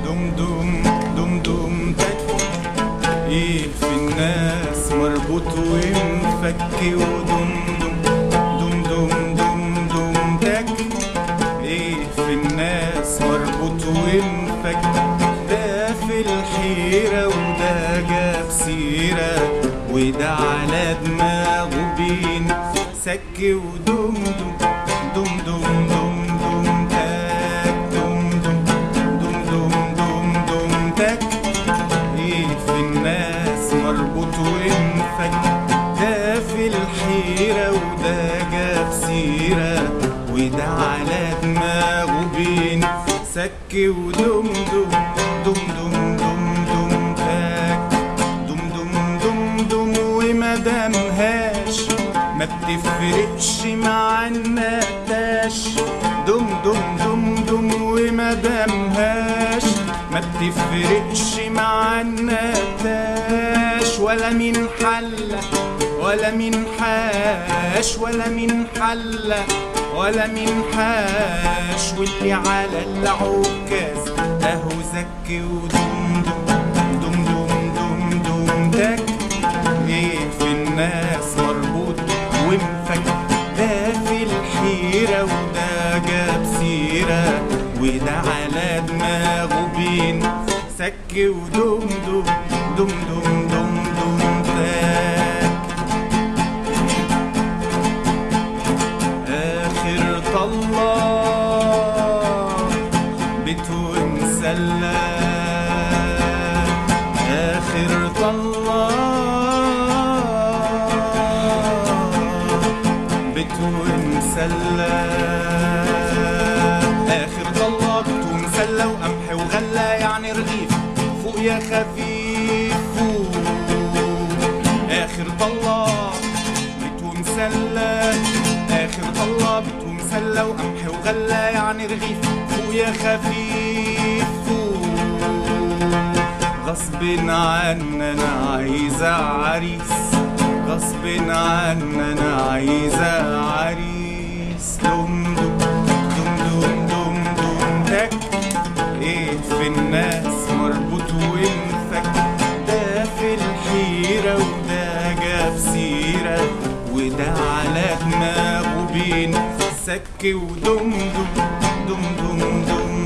دم دم دم دم تك. ايه في الناس مربوط ومفك ودم دم دم دم دم دم تك. ايه في الناس مربوط ومفك، ده في الحيرة وده جاب سيرة، وده على دماغه بين سك ودم دم دم دم دم تك دم دم دم دم دم دم تك. ايه في الناس مربوط ومفك، ده في الحيرة وده جاب سيرة، وده على دماغه بين سك ودم دم دم دم دم دم تك دم دم دم دم. وما دامهاش ما بتفرقش مع النتاش، دم دم دم دم. وما دامهاش ما بتفرقش مع النتاش، ولا من حلة ولا من حاش، ولا من حلة ولا من حاش. واللي على العكاز اهو زك ودم دم دم دم دم تك. ايه في الناس مربوط ومفك، ده في الحيرة وده جاب سيرة، وده على دماغه بين سك ودم دم دم دم دم دم تك. آخر طلة بيت ومسلة، آخر طلة بيت ومسلة، آخر طلة بيت ومسلة وقمح وغلة يعني رغيف فوق يا خفيف فوق. آخر طلة بيت ومسلة، آخر طلة بيت ومسلة وقمح وغلة يعني رغيف فوق يا خفيف فوق. غصب عني أنا عايزة عريس، غصب عني أنا عايزة عريس. دم دم دم دم دم دم تك. ايه في الناس مربوط ومفك، ده في الحيرة وده جاب سيرة، وده على دماغه بين سك ودم دم دم دم دم.